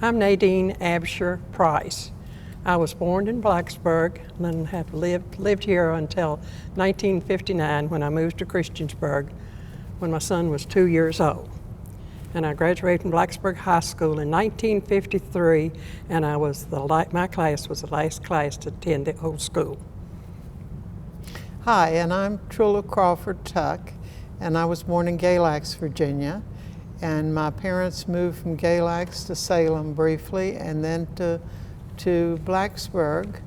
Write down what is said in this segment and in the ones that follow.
I'm Nadine Absher Price. I was born in Blacksburg and have lived here until 1959 when I moved to Christiansburg when my son was 2 years old. And I graduated from Blacksburg High School in 1953, and my class was the last class to attend the old school. Hi, and I'm Trula Crawford Tuck, and I was born in Galax, Virginia. And my parents moved from Galax to Salem briefly, and then to Blacksburg.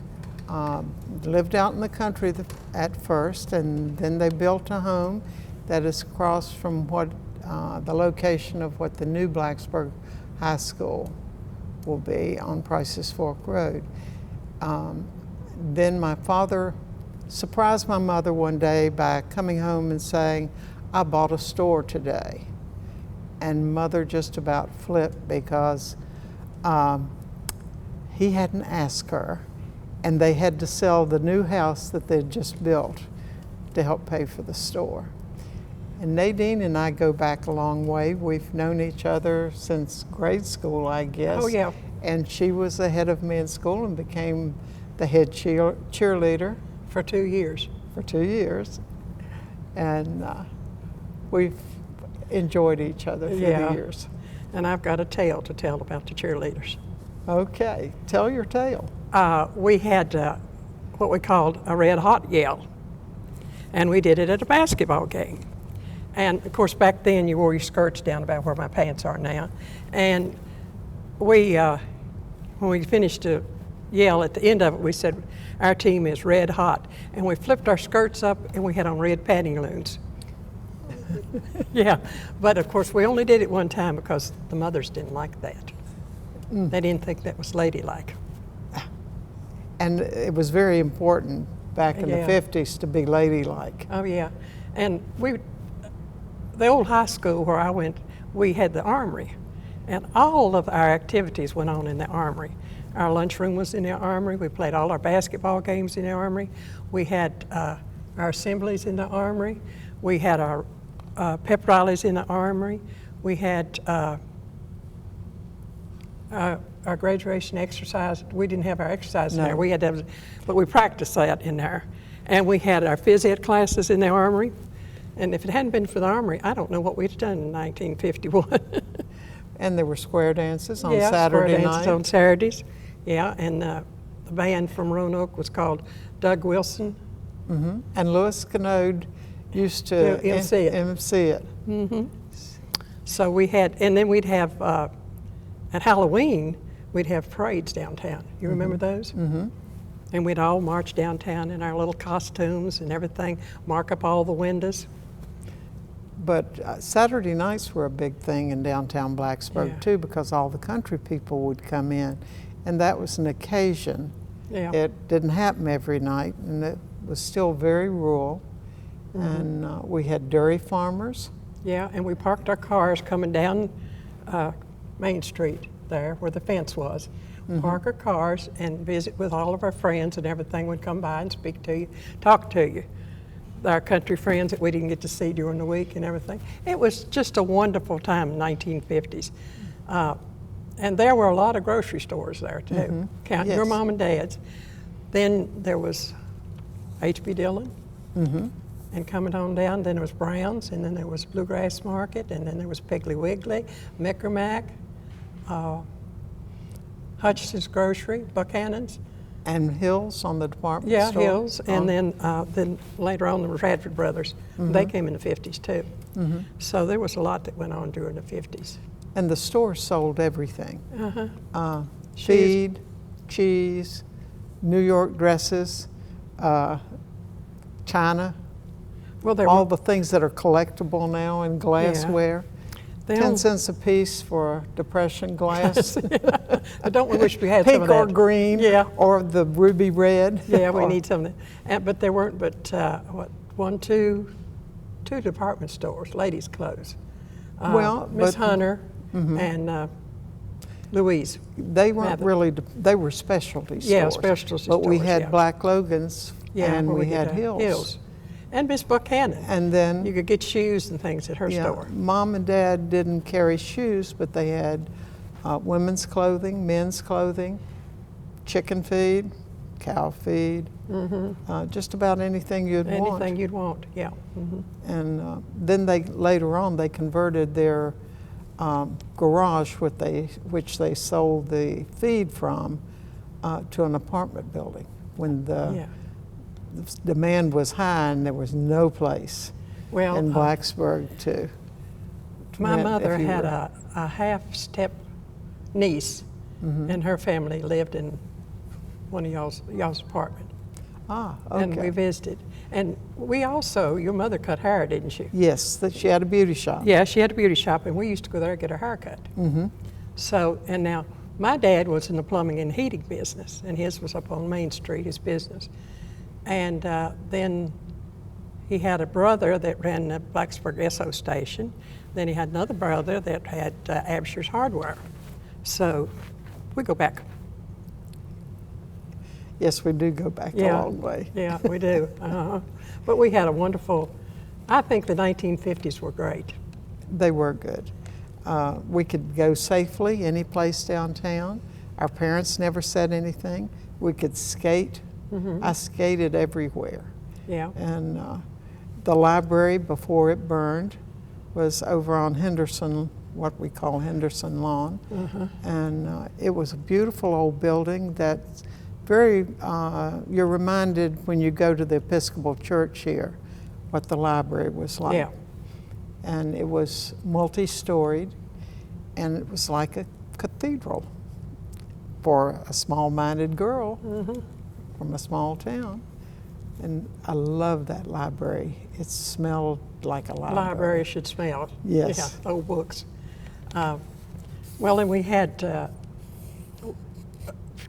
Lived out in the country at first, and then they built a home that is across from the location of what the new Blacksburg High School will be on Price's Fork Road. Then my father surprised my mother one day by coming home and saying, "I bought a store today." And Mother just about flipped because he hadn't asked her, and they had to sell the new house that they'd just built to help pay for the store. And Nadine and I go back a long way. We've known each other since grade school, I guess. Oh, yeah. And she was ahead of me in school and became the head cheerleader. For 2 years. For 2 years. And we've enjoyed each other through the years. And I've got a tale to tell about the cheerleaders. Okay, tell your tale. We had what we called a red hot yell, and we did it at a basketball game. And of course back then you wore your skirts down about where my pants are now. And when we finished to yell at the end of it, we said, "Our team is red hot." And we flipped our skirts up and we had on red pantaloons. Yeah, but of course we only did it one time because the mothers didn't like that. They didn't think that was ladylike. And it was very important back in the 50s to be ladylike. Oh yeah, and the old high school where I went, we had the armory, and all of our activities went on in the armory. Our lunchroom was in the armory. We played all our basketball games in the armory. We had our assemblies in the armory. We had our pep rallies in the armory. We had our graduation exercise. We didn't have our exercise in there. We had to, but we practiced that in there. And we had our phys ed classes in the armory. And if it hadn't been for the armory, I don't know what we'd done in 1951. And there were square dances on Saturday Saturday dances night. on Saturdays. Yeah, and the band from Roanoke was called Doug Wilson. Mm-hmm. And Louis Canode used to MC it. Mm-hmm. So we had, and then we'd have, at Halloween, we'd have parades downtown. You remember those? Mm-hmm. And we'd all march downtown in our little costumes and everything, mark up all the windows. But Saturday nights were a big thing in downtown Blacksburg too, because all the country people would come in, and that was an occasion. Yeah. It didn't happen every night, and it was still very rural. And we had dairy farmers. Yeah, and we parked our cars coming down Main Street there where the fence was. Park our cars and visit with all of our friends, and everything would come by and speak to you, talk to you. Our country friends that we didn't get to see during the week and everything. It was just a wonderful time in the 1950s. And there were a lot of grocery stores there too, counting your mom and dad's. Then there was H.B. Dillon. And coming on down, then there was Brown's, and then there was Bluegrass Market, and then there was Piggly Wiggly, Micromack, Hutchison's Grocery, Buchanan's. And Hills on the department store. Yeah, Hills, and then later on there was Radford Brothers. They came in the 50s too. So there was a lot that went on during the 50s. And the store sold everything. Feed, cheese, New York dresses, china, all the things that are collectible now in glassware. 10 cents a piece for Depression glass. Don't we wish we had pink some of that? or green, or the ruby red. Yeah, we need some of that. But there weren't but, two department stores, ladies' clothes. Miss Hunter and Louise. They weren't really, they were specialty stores. Yeah, specialty stores. But we had Black Logan's and we had Hills. And Miss Buchanan. And then you could get shoes and things at her store. Mom and Dad didn't carry shoes, but they had women's clothing, men's clothing, chicken feed, cow feed, just about anything you'd want. Anything you'd want, yeah. And then later on they converted their garage, which they sold the feed from, to an apartment building when the demand was high and there was no place in Blacksburg to my rent mother if you had were- a half-step niece, and her family lived in one of y'all's apartment. Ah, okay. And we visited. And we also, your mother cut hair, didn't she? Yes, that she had a beauty shop. Yeah, she had a beauty shop, and we used to go there and get her hair cut. So, and now, my dad was in the plumbing and heating business, and his was up on Main Street, his business. And then he had a brother that ran the Blacksburg SO station. Then he had another brother that had Absher's Hardware. So, we go back. Yes, we do go back a long way. Yeah, we do. But we had a wonderful, I think the 1950s were great. They were good. We could go safely any place downtown. Our parents never said anything. We could skate. I skated everywhere. Yeah. And the library, before it burned, was over on Henderson, what we call Henderson Lawn. And it was a beautiful old building that you're reminded when you go to the Episcopal Church here what the library was like. Yeah. And it was multi-storied, and it was like a cathedral for a small-minded girl from a small town. And I love that library. It smelled like a library. Library should smell. Yes. Yeah, old books. Well, and we had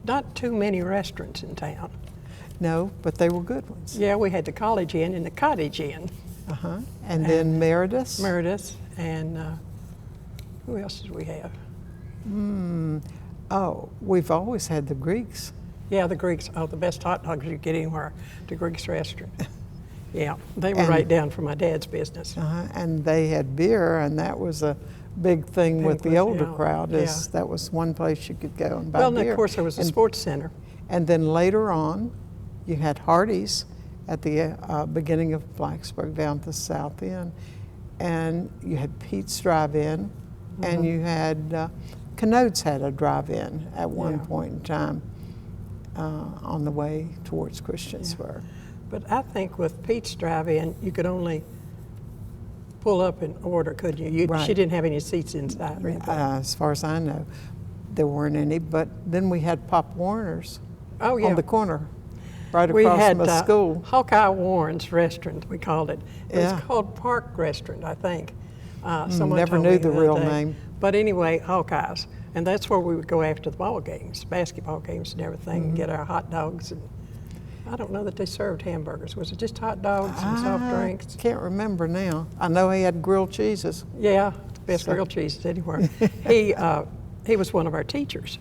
not too many restaurants in town. No, but they were good ones. Yeah, we had the College Inn and the Cottage Inn. And then Meredith's. Meredith, and who else did we have? Oh, we've always had the Greeks. Yeah, the Greeks. Oh, the best hot dogs you get anywhere, the Greeks restaurant. Yeah, they were And- right down from my dad's business. And they had beer, and that was a big thing with the older crowd. Is yeah. that was one place you could go and buy Well, beer. and of course there was a sports center. And then later on, you had Hardee's at the beginning of Blacksburg down to the south end, and you had Pete's Drive-In, and you had Canodes had a drive-in at one point in time on the way towards Christiansburg. But I think with Pete's Drive-In, you could only pull up and order, couldn't you? Right. She didn't have any seats inside or anything. As far as I know, there weren't any. But then we had Pop Warner's Oh, yeah. on the corner, right We across had from the school. Hawkeye Warren's restaurant, we called it. It Yeah. was called Park Restaurant, I think. Someone never told knew me the other real day. name. But anyway, Hawkeye's. And that's where we would go after the ball games, basketball games and everything, and get our hot dogs. And I don't know that they served hamburgers. Was it just hot dogs and soft drinks? Can't remember now. I know he had grilled cheeses. Yeah, the best grilled cheeses anywhere. He was one of our teachers,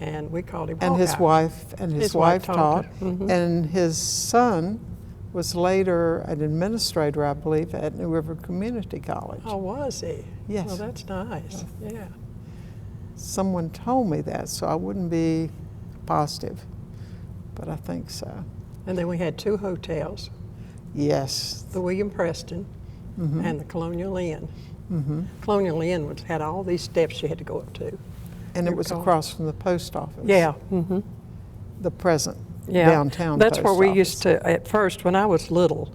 and we called him And his Hawkeye. wife His wife taught. taught. And his son was later an administrator, I believe, at New River Community College. Oh, was he? Yes. Well, that's nice. Yeah. Someone told me that, so I wouldn't be positive, but I think so. And then we had two hotels, Yes. the William Preston and the Colonial Inn. Colonial Inn had all these steps you had to go up to. And it You was recall? across from the post office. Yeah. The present Yeah. downtown That's post where we office. used to, at first, when I was little,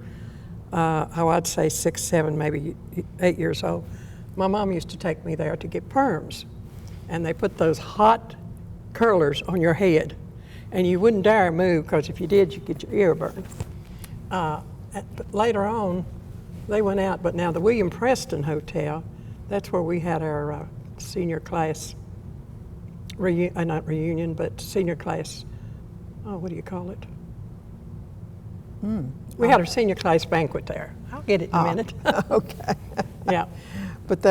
I'd say 6, 7, maybe 8 years old, my mom used to take me there to get perms. And they put those hot curlers on your head. And you wouldn't dare move, because if you did, you'd get your ear burned. But later on, they went out. But now the William Preston Hotel, that's where we had our senior class, not reunion, but senior class, what do you call it? We had our senior class banquet there. I'll get it in a minute. Okay. Yeah. But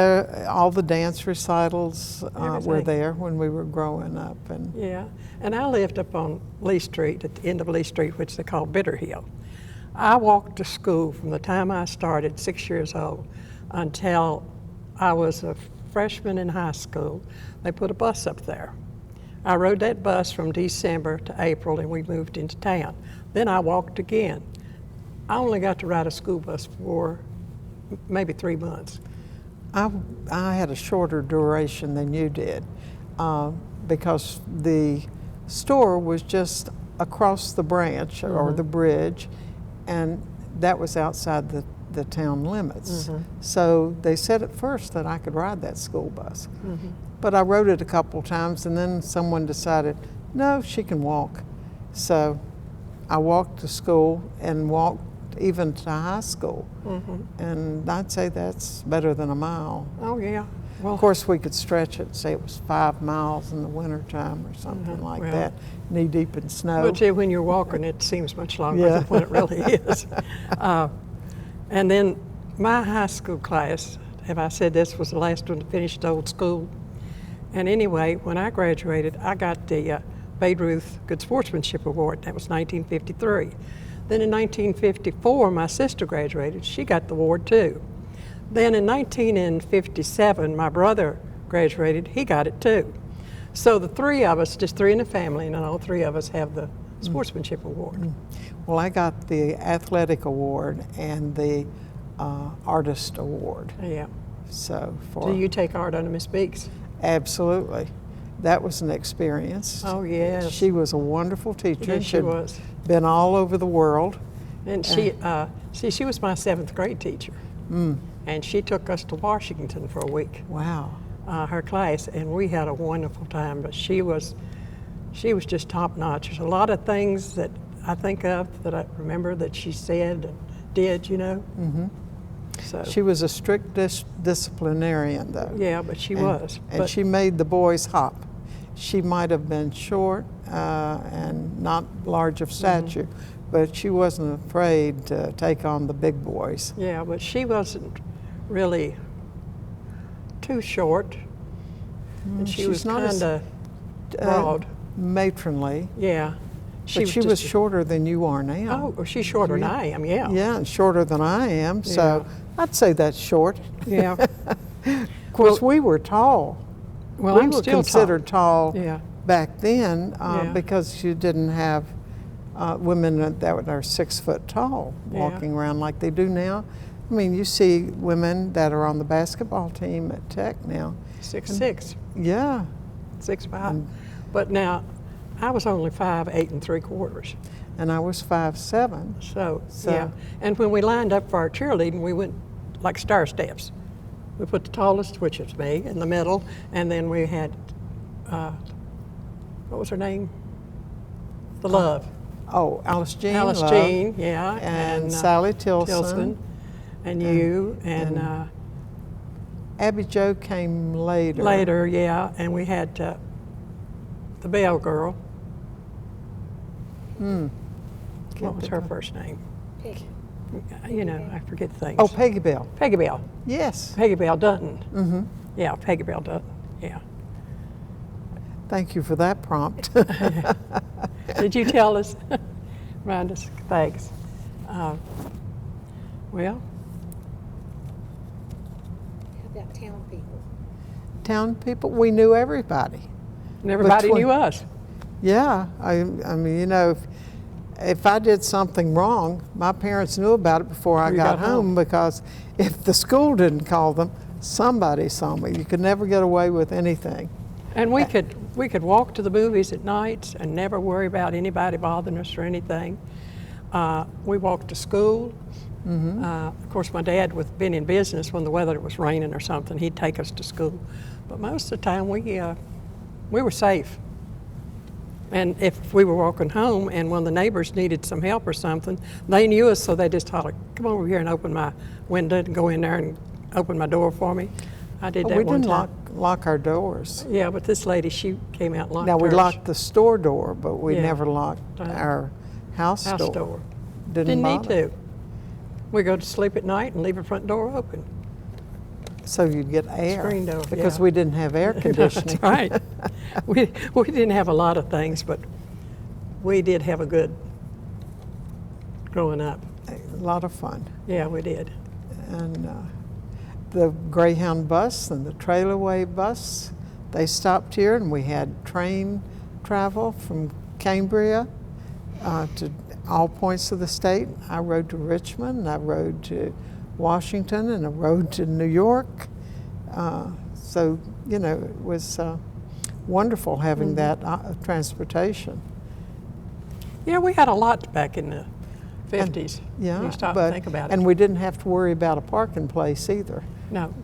all the dance recitals were Everything. there when we were growing up. And Yeah, and I lived up on Lee Street, at the end of Lee Street, which they call Bitter Hill. I walked to school from the time I started, 6 years old, until I was a freshman in high school, they put a bus up there. I rode that bus from December to April, and we moved into town. Then I walked again. I only got to ride a school bus for maybe 3 months. I had a shorter duration than you did because the store was just across the branch or the bridge, and that was outside the town limits. So they said at first that I could ride that school bus. But I rode it a couple times, and then someone decided, no, she can walk. So I walked to school and walked even to high school. And I'd say that's better than a mile. Oh, yeah. Well, Of course, we could stretch it, say it was 5 miles in the wintertime or something like well, that, knee deep in snow. but see, when you're walking, it seems much longer Yeah. than what it really is. And then my high school class, have I said this, was the last one to finish the old school. And anyway, when I graduated, I got the Babe Ruth Good Sportsmanship Award. That was 1953. Then in 1954, my sister graduated. She got the award too. Then in 1957, my brother graduated. He got it too. So the three of us, just three in the family, and all three of us have the Sportsmanship Award. Well, I got the Athletic Award and the Artist Award. Yeah. So Do you take art under Miss Beeks? Absolutely. That was an experience. Oh, yes. She was a wonderful teacher. Yes, she She'd was. been all over the world. And she was my 7th grade teacher. And she took us to Washington for a week, Wow. her class, and we had a wonderful time. But she was just top notch. There's a lot of things that I think of that I remember that she said and did, you know. So She was a strict disciplinarian, though. yeah, but she was. And But she made the boys hop. She might have been short and not large of stature, but she wasn't afraid to take on the big boys. yeah, but she wasn't really too short, and she she's was not as, kind of broad. Matronly. Yeah, But she was shorter than you are now. Oh, she's shorter than I am. Yeah. Yeah, and shorter than I am, so I'd say that's short. Yeah. Of course, we were tall. Well, we I'm were still considered tall Yeah. back then Yeah. because you didn't have women that are 6 foot tall Yeah. walking around like they do now. I mean, you see women that are on the basketball team at Tech now. 6'6", Yeah, 6'5". But now, I was only 5'8"3/4". and I was 5'7". So, So- yeah. And when we lined up for our cheerleading, we went like star steps. We put the tallest, which is me, in the middle, and then we had, what was her name? The Love. Oh, Alice Jean Alice Love, Jean, yeah. and Sally Tilson. And you, and Abby Jo came later. later, yeah. And we had the Bell girl. What was her first name? You know, I forget things. Oh, Peggy Bell. Peggy Bell. Yes. Peggy Bell Dutton. Yeah, Peggy Bell Dutton. Yeah. Thank you for that prompt. Did you tell us? Remind us. Thanks. Well, How about town people? Town people, we knew everybody. and everybody Between- knew us. Yeah, I mean, you know, if I did something wrong, my parents knew about it before I You got got home home. because if the school didn't call them, somebody saw me. You could never get away with anything. And we could walk to the movies at nights and never worry about anybody bothering us or anything. We walked to school. Of course, my dad, with being in business, when the weather was raining or something, he'd take us to school. But most of the time, we were safe. And if we were walking home and when the neighbors needed some help or something, they knew us, so they just hollered, "Come over here and open my window and go in there and open my door for me." I did that We one didn't time. lock our doors. Yeah, but this lady, she came out and locked Now, we hers. locked the store door, but we Yeah. never locked our house house door. door. Didn't need bother. to. We go to sleep at night and leave the front door open. So you'd get air. Screen door, Because yeah. we didn't have air conditioning. That's right. we didn't have a lot of things, but we did have a good growing up. A lot of fun. Yeah, we did. And the Greyhound bus and the Trailaway bus, they stopped here, and we had train travel from Cambria to all points of the state. I rode to Richmond, and I rode to Washington, and I rode to New York. So, you know, it was wonderful having that transportation. Yeah, we had a lot back in the 50s. Yeah, when you stop and think about it. And we didn't have to worry about a parking place either. No.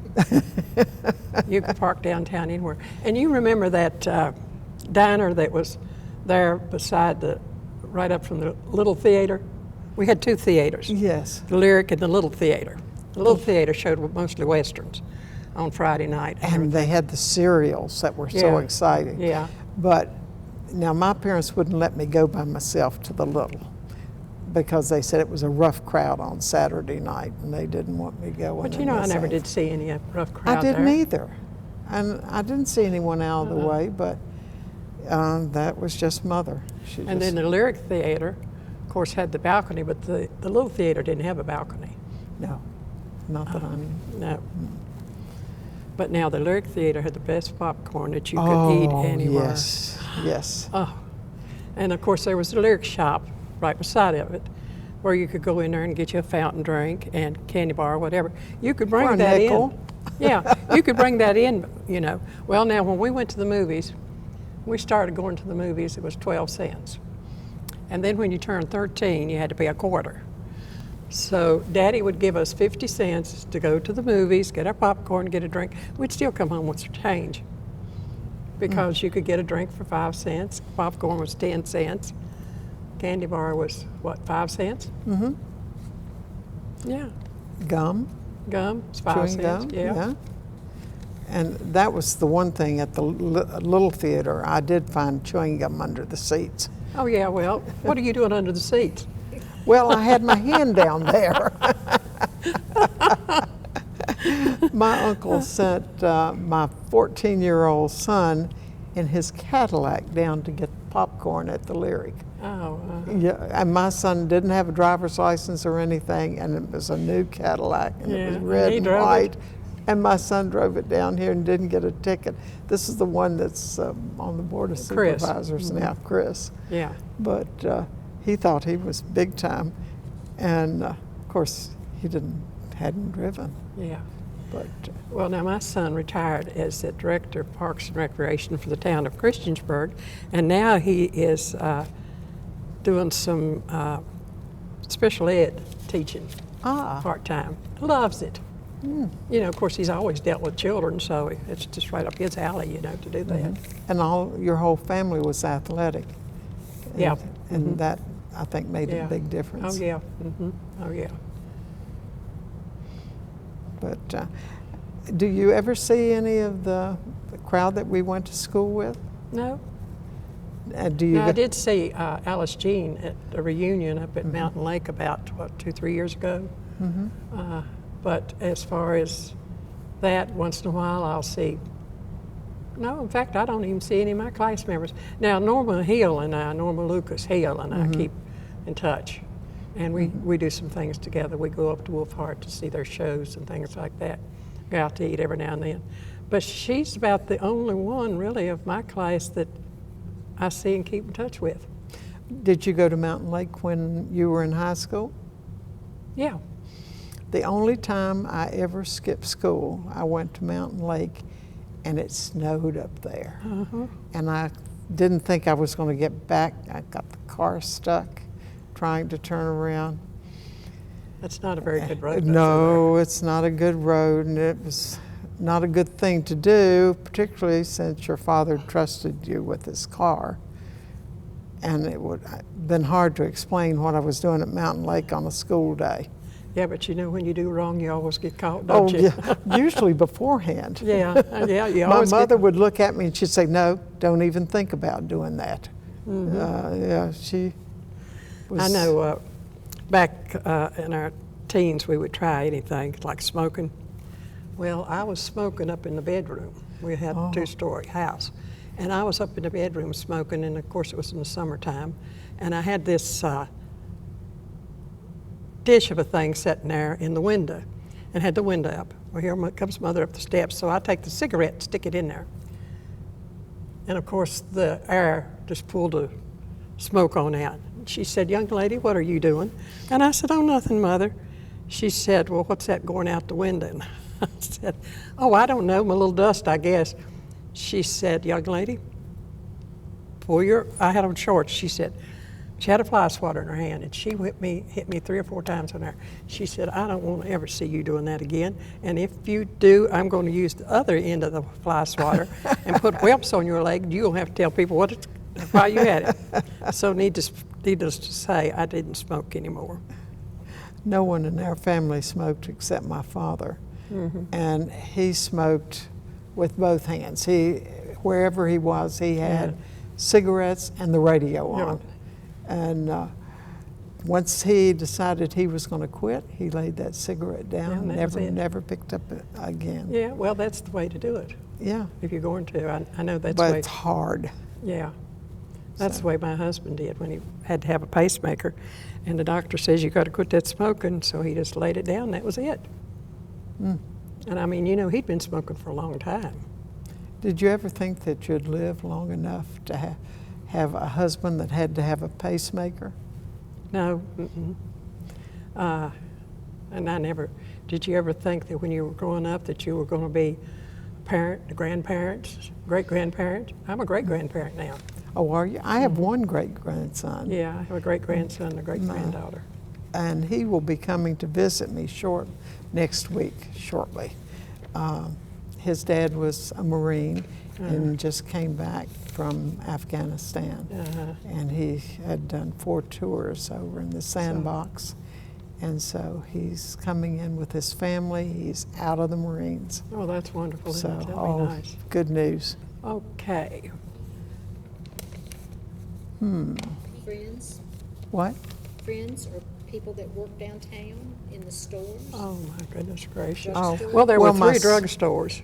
You could park downtown anywhere. And you remember that diner that was there beside right up from the Little Theater? We had two theaters. Yes. The Lyric and the Little Theater. The Little Theater showed mostly Westerns on Friday night. And they had the cereals that were so exciting. Yeah. But now my parents wouldn't let me go by myself to the Little because they said it was a rough crowd on Saturday night, and they didn't want me going. But you know, I never did see any rough crowd I didn't there. either. And I didn't see anyone out of the way, but that was just Mother. And then the Lyric Theater, of course, had the balcony, but the Little Theater didn't have a balcony. No, not that I knew. No. But now the Lyric Theater had the best popcorn that you could eat anywhere. Yes, yes. Oh, and of course there was the Lyric shop right beside of it, where you could go in there and get you a fountain drink and candy bar or whatever. You could bring For a that nickel. in. Yeah, you could bring that in, you know. Well, now when we went to the movies, we started going to the movies, it was 12 cents. And then when you turned 13, you had to pay a quarter. So Daddy would give us 50 cents to go to the movies, get our popcorn, get a drink. We'd still come home with some change because you could get a drink for 5 cents. Popcorn was 10 cents. Candy bar was, what, 5 cents? Mm-hmm. Yeah. Gum. Gum was 5 Chewing cents. gum. Yeah. And that was the one thing at the Little Theater. I did find chewing gum under the seats. Oh, yeah, well, what are you doing under the seats? Well, I had my hand down there. My uncle sent my 14-year-old son in his Cadillac down to get popcorn at the Lyric. Oh, Yeah, and my son didn't have a driver's license or anything, and it was a new Cadillac, and it was Yeah, red he and drove white. it. And my son drove it down here and didn't get a ticket. This is the one that's on the Board of Chris. Supervisors now, Chris. yeah. But he thought he was big time, and of course he hadn't driven. Yeah. But Well, now my son retired as the director of Parks and Recreation for the town of Christiansburg, and now he is doing some special ed teaching part-time. Loves it. You know, of course, he's always dealt with children, so it's just right up his alley, you know, to do that. and your whole family was athletic. And, Yeah. and that I think made a big difference. Oh, yeah. Oh, yeah. But do you ever see any of the crowd that we went to school with? No. Do you? Now, I did see Alice Jean at a reunion up at Mountain Lake about, what, 2-3 years ago? But as far as that, once in a while I'll see. No, in fact, I don't even see any of my class members. Now, Norma Lucas Hill and I keep in touch. And we do some things together. We go up to Wolfhard to see their shows and things like that. Go out to eat every now and then. But she's about the only one, really, of my class that I see and keep in touch with. Did you go to Mountain Lake when you were in high school? Yeah. The only time I ever skipped school, I went to Mountain Lake, and it snowed up there. And I didn't think I was going to get back. I got the car stuck trying to turn around. That's not a very good road. No, it's not a good road, and it was not a good thing to do, particularly since your father trusted you with his car. And it would have been hard to explain what I was doing at Mountain Lake on a school day. Yeah, but you know, when you do wrong, you always get caught, don't you? Yeah, usually beforehand. Yeah, you My always mother would look at me and she'd say, "No, don't even think about doing that." Yeah, she was. I know back in our teens, we would try anything, like smoking. Well, I was smoking up in the bedroom. We had a 2-story house. And I was up in the bedroom smoking, and of course it was in the summertime. And I had this dish of a thing sitting there in the window. and had the window up. Well, here comes Mother up the steps, so I take the cigarette and stick it in there. And of course, the air just pulled the smoke on out. She said, "Young lady, what are you doing?" And I said, "Oh, nothing, Mother." She said, "Well, what's that going out the window?" And I said, "Oh, I don't know, my little dust, I guess." She said, "Young lady, I had on shorts." She said, she had a fly swatter in her hand, and she hit me 3 or 4 times on there. She said, "I don't want to ever see you doing that again. And if you do, I'm going to use the other end of the fly swatter and put whelps on your leg. You'll have to tell people why you had it." So needless to say, I didn't smoke anymore. No one in our family smoked except my father. And he smoked with both hands. Wherever he was, he had cigarettes and the radio on. And once he decided he was going to quit, he laid that cigarette down and never picked up it again. Yeah, well, that's the way to do it. Yeah. If you're going to, I know that's But the way. it's hard. Yeah. That's the way my husband did when he had to have a pacemaker. And the doctor says, "You got to quit that smoking." So he just laid it down. That was it. And I mean, he'd been smoking for a long time. Did you ever think that you'd live long enough to have a husband that had to have a pacemaker? No. And I never. Did you ever think that when you were growing up that you were going to be a parent, a grandparent, great-grandparent? I'm a great-grandparent now. Oh, are you? I have one great-grandson. Yeah, I have a great-grandson and a great-granddaughter. And he will be coming to visit me next week, shortly. His dad was a Marine and just came back from Afghanistan. And he had done 4 tours over in the sandbox. And so he's coming in with his family. He's out of the Marines. Oh, that's wonderful. So, That'll be nice. Good news. Okay. Friends, What? friends or people that work downtown in the stores? Oh, my goodness gracious. Oh, Well, there were well, 3 drugstores.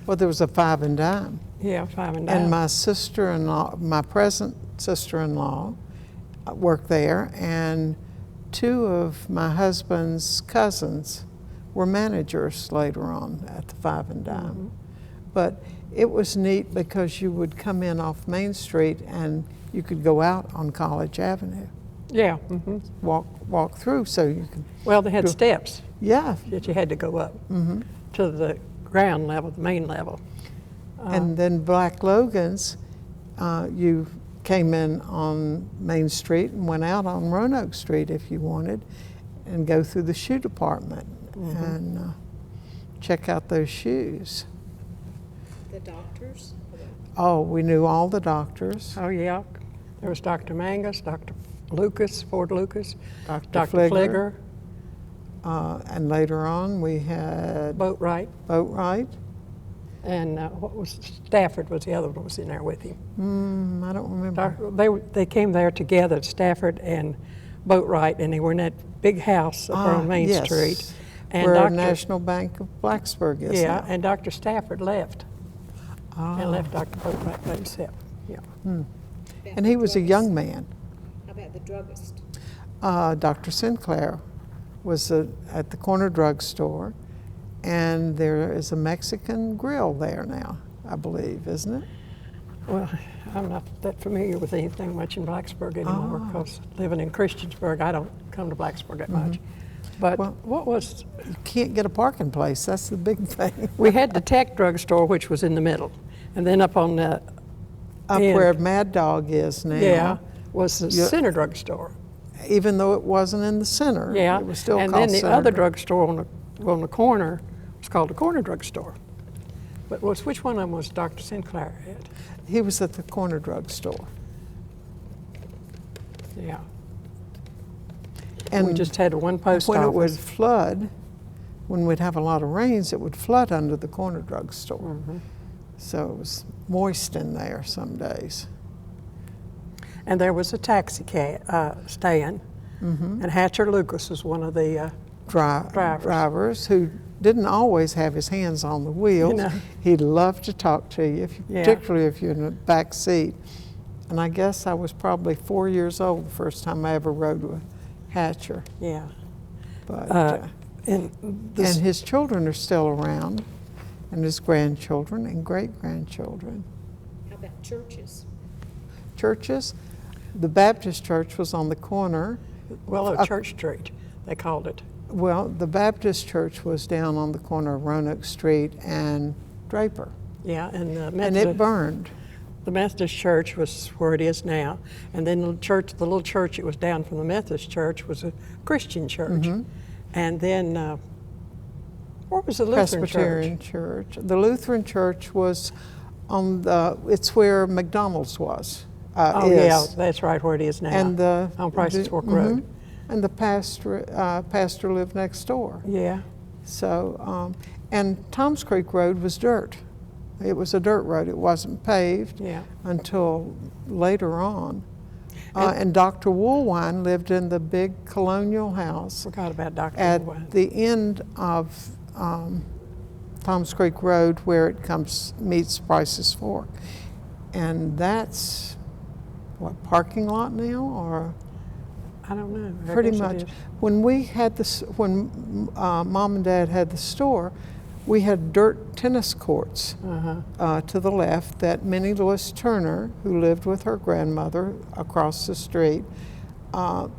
Well, there was a 5 and dime. Yeah, 5 and dime. And my sister-in-law, my present sister-in-law, worked there, and 2 of my husband's cousins were managers later on at the 5 and dime. But it was neat because you would come in off Main Street and you could go out on College Avenue, Yeah. walk through, so you could. Well, they had steps Yeah, that you had to go up to the ground level, the main level. and then Black Logan's, you came in on Main Street and went out on Roanoke Street if you wanted, and go through the shoe department and check out those shoes. The doctors? Oh, we knew all the doctors. Oh, yeah. There was Dr. Mangus, Dr. Lucas, Ford Lucas, Dr. Fligger, And later on, we had Boatwright, Boatwright. and Stafford was the other one that was in there with him. I don't remember. They came there together, Stafford and Boatwright, and they were in that big house up on Main yes, Street. And where National Bank of Blacksburg is yeah, now. and Dr. Stafford left. And left Dr. Boatwright by himself. Yeah. And he was a young man. How about the druggist? Dr. Sinclair was at the corner drugstore, and there is a Mexican grill there now, I believe, isn't it? Well, I'm not that familiar with anything much in Blacksburg anymore because living in Christiansburg, I don't come to Blacksburg that much. But Well- what was, You can't get a parking place. That's the big thing. we had the Tech drugstore, which was in the middle. And then up on the Up end, where Mad Dog is now. yeah, was the Center drugstore. Even though it wasn't in the center, Yeah, it was still and called then the Center other Drug. drugstore on the corner was called the Corner Drugstore. But which one of them was Dr. Sinclair at? He was at the corner drugstore. Yeah. And We just had one post when it would office. flood, when we'd have a lot of rains, it would flood under the corner drugstore. So it was moist in there some days. And there was a taxi stand, and Hatcher Lucas was one of the Drivers who didn't always have his hands on the wheels. You know. He'd love to talk to you, Yeah. particularly if you're in the back seat. And I guess I was probably 4 years old the first time I ever rode with Hatcher. yeah. But And And his children are still around, and his grandchildren and great-grandchildren. How about churches? Churches, the Baptist church was on the corner. Church Street, they called it. Well, the Baptist church was down on the corner of Roanoke Street and Draper, Yeah, and the and it burned. The Methodist church was where it is now, and then the little church that was down from the Methodist church was a Christian church. And then, where was the Lutheran Presbyterian church. The Lutheran church was on it's where McDonald's was. Oh, is. yeah, that's right where it is now, And on Price's Fork Road. And the pastor lived next door. Yeah, So, and Tom's Creek Road was dirt. It was a dirt road. It wasn't paved yeah. until later on. And Dr. Woolwine lived in the big colonial house Forgot about Dr. at Woolwine. the end of Tom's Creek Road where it meets Price's Fork. And that's, what, parking lot now, or? I don't know. I Pretty guess it much. is. When we had this, when Mom and Dad had the store, we had dirt tennis courts to the left that Minnie Lewis Turner, who lived with her grandmother across the street, either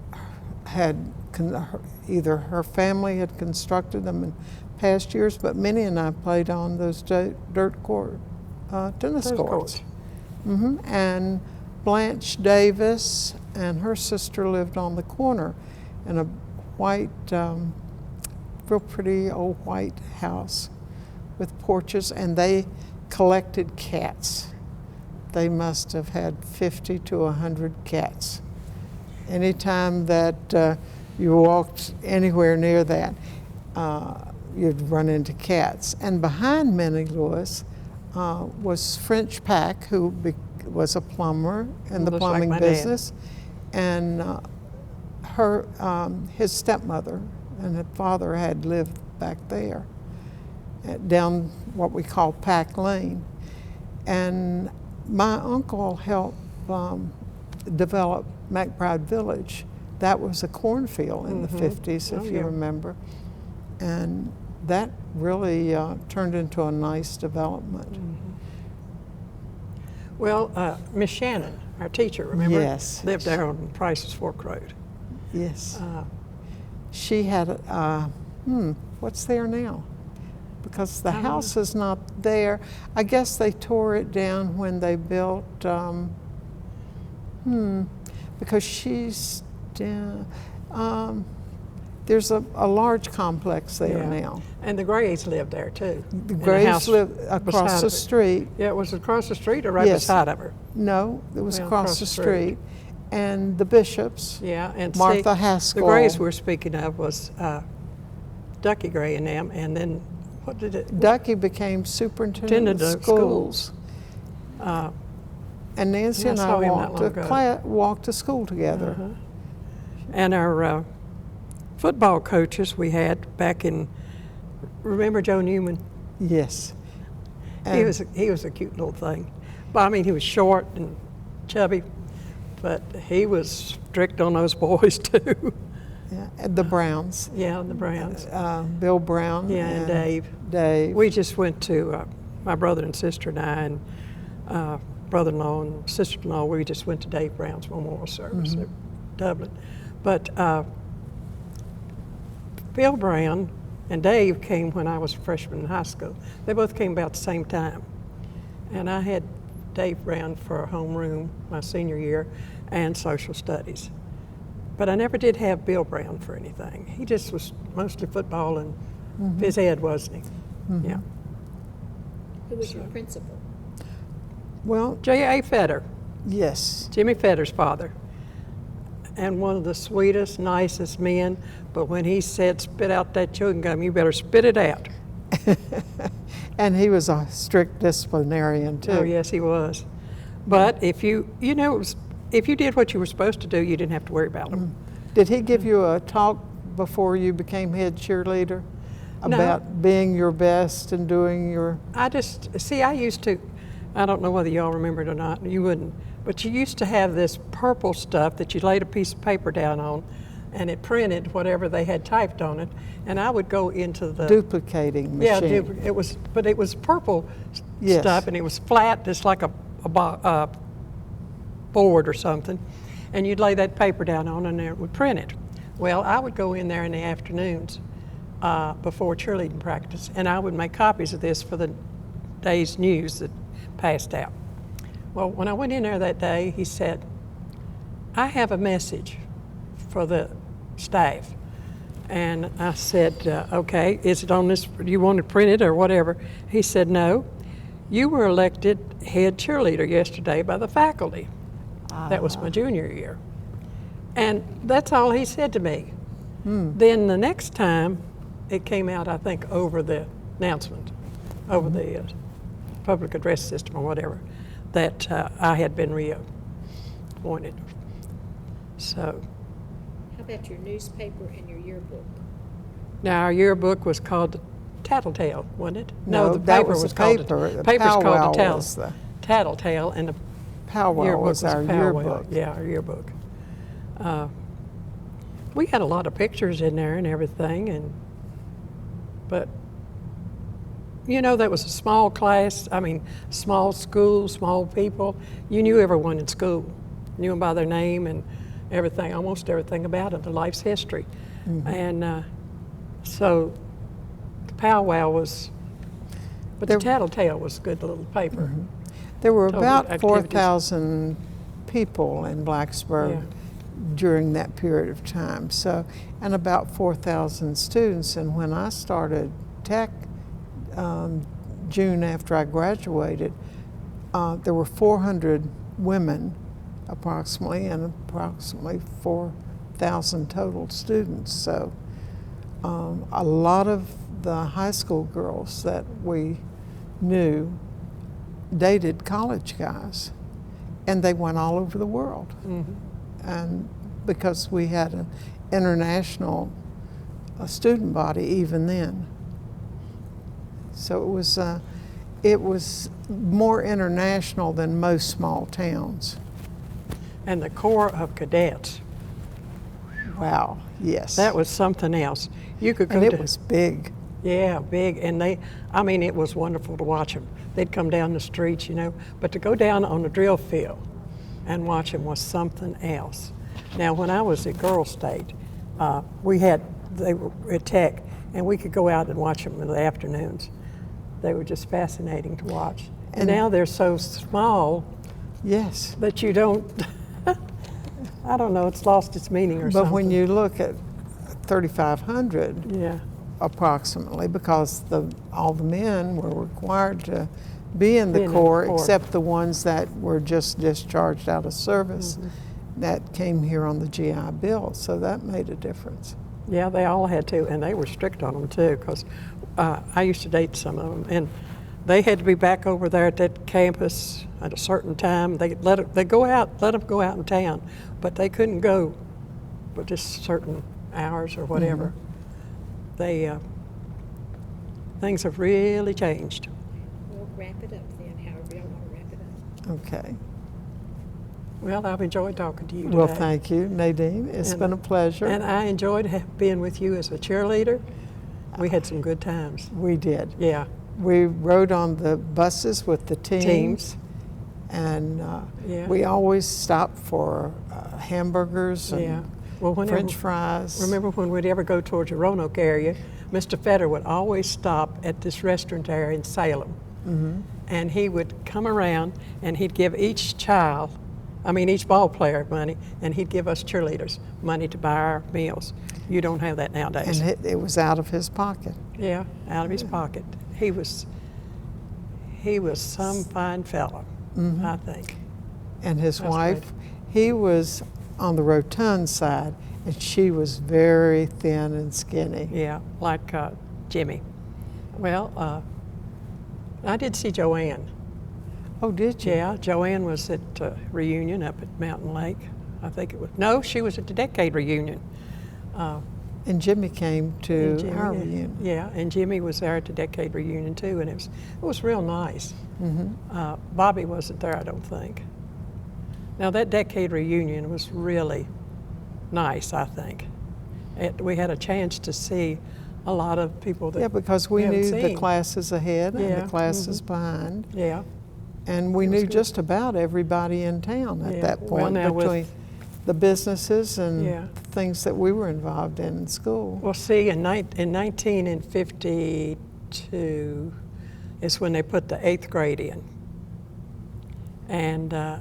her family had constructed them in past years, but Minnie and I played on those dirt court tennis courts. And Blanche Davis and her sister lived on the corner in a white, real pretty old white house with porches, and they collected cats. They must have had 50 to 100 cats. Anytime that you walked anywhere near that, you'd run into cats. And behind Minnie Lewis was French Pack, who was a plumber in the Looks like plumbing my dad. business, and his stepmother and his father had lived back there, down what we call Pack Lane. And my uncle helped develop McBride Village. That was a cornfield in the 50s, if you remember. And that really turned into a nice development. Well, Miss Shannon, our teacher, remember? Yes. Lived there on Price's Fork Road. Yes. She had, what's there now? Because the house is not there. I guess they tore it down when they built, because she's down, there's a large complex there now. And the Grays lived there too. The Grays lived across the street. Yeah, it was across the street or right beside of her? No, it was Well, across the street. And the Bishops. Yeah, and Martha see, Haskell. The Grays we're speaking of was Ducky Gray and them, and then what did it? Ducky became superintendent of schools. And Nancy and I saw I him not long ago. walked to school together. And our football coaches we had back in, remember Joe Newman? Yes. He was a cute little thing. Well, I mean, he was short and chubby, but he was strict on those boys too. Yeah, and the Browns. Yeah, the Browns. Bill Brown. Yeah, and Dave. Dave. We just went to, my brother and sister and I, and brother-in-law and sister-in-law, we just went to Dave Brown's memorial service in Dublin. But Bill Brown and Dave came when I was a freshman in high school. They both came about the same time. And I had Dave Brown for homeroom my senior year and social studies. But I never did have Bill Brown for anything. He just was mostly football and phys ed, wasn't he? Yeah. Who was your principal? Well, J.A. Fetter, yes. Jimmy Fetter's father. And one of the sweetest, nicest men. But when he said, spit out that chewing gum, you better spit it out. And he was a strict disciplinarian too. Oh, yes, he was. But if you did what you were supposed to do, you didn't have to worry about him. Did he give you a talk before you became head cheerleader about being your best and doing your? I used to, I don't know whether y'all remember it or not, you wouldn't, but you used to have this purple stuff that you laid a piece of paper down on and it printed whatever they had typed on it, and I would go into the Duplicating yeah, machine. it was, but it was purple Yes. stuff, and it was flat, just like a board or something, and you'd lay that paper down on, and it would print it. Well, I would go in there in the afternoons before cheerleading practice, and I would make copies of this for the day's news that passed out. Well, when I went in there that day, he said, "I have a message for the staff." And I said, "Okay, is it on this, do you want it printed or whatever?" He said, "No, you were elected head cheerleader yesterday by the faculty." That was my junior year. And that's all he said to me. Then the next time, it came out, I think, over the announcement, over the public address system or whatever, that I had been reappointed. So How about your newspaper and your yearbook? now our yearbook was called the Tattletale, wasn't it? No, the that paper was was the called paper. The paper's called Powwow the was the- Tattletale, and the Powwow yearbook was our Powwow. yearbook. Yeah, our yearbook. We had a lot of pictures in there and everything, but you know, that was a small class. I mean, small school, small people. You knew everyone in school, knew them by their name and everything, almost everything about them, their life's history. And so the Powwow was, but the Tattletale was a good little paper. There were Told about activities. 4,000 people in Blacksburg Yeah. during that period of time. So, and about 4,000 students. And when I started tech, June after I graduated, there were 400 women approximately, and approximately 4,000 total students. So a lot of the high school girls that we knew dated college guys, and they went all over the world. And because we had an international student body even then. So it was more international than most small towns. And the Corps of Cadets, Wow, yes. that was something else. You could go and it to, was big. yeah, big, and I mean, it was wonderful to watch them. They'd come down the streets, you know, but to go down on the drill field and watch them was something else. Now, when I was at Girl State, they were at Tech, and we could go out and watch them in the afternoons. They were just fascinating to watch. And now they're so small Yes. that you don't, I don't know, it's lost its meaning or something. But when you look at 3,500 Yeah, approximately, because all the men were required to be in the Be in the Corps, Corps. except the ones that were just discharged out of service that came here on the GI Bill. So that made a difference. yeah, they all had to, and they were strict on them too, because I used to date some of them, and they had to be back over there at that campus at a certain time. They let them go out in town, but they couldn't go for just certain hours or whatever. They things have really changed. We'll wrap it up then, however y'all want to wrap it up. Okay. Well, I've enjoyed talking to you today. Well, thank you, Nadine. It's been a pleasure. And I enjoyed being with you as a cheerleader. We had some good times. We did. Yeah. We rode on the buses with the teams. And Yeah. we always stopped for hamburgers and Yeah. Well, whenever, French fries. remember when we'd ever go towards the Roanoke area, Mr. Fetter would always stop at this restaurant there in Salem. And he would come around and he'd give each each ball player money, and he'd give us cheerleaders money to buy our meals. You don't have that nowadays. And it was out of his pocket. Yeah, out of his pocket. He was some fine fellow, I think. And his That's wife, he was on the rotund side, and she was very thin and skinny. Yeah, like Jimmy. Well, I did see Joanne. Oh, did you? Yeah, Joanne was at reunion up at Mountain Lake. I think it was. No, she was at the Decade reunion. And Jimmy came to And Jimmy, our reunion. Yeah, and Jimmy was there at the Decade reunion too, and it was real nice. Bobby wasn't there, I don't think. Now that Decade reunion was really nice, I think. we had a chance to see a lot of people that Yeah, because we haven't knew the seen. classes ahead and Yeah, the classes behind. Yeah. And we It was knew good. just about everybody in town at Yeah. that Well, point, now with- between the businesses and Yeah. things that we were involved in school. Well, see, in 1952 is when they put the 8th grade in. And of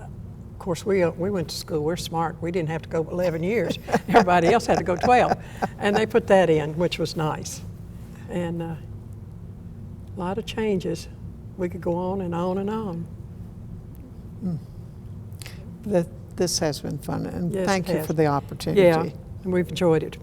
course, we went to school, we're smart, we didn't have to go 11 years. Everybody else had to go 12. And they put that in, which was nice. And a lot of changes. We could go on and on and on. This has been fun, and Yes, thank it you has. for the opportunity. Yeah, and we've enjoyed it.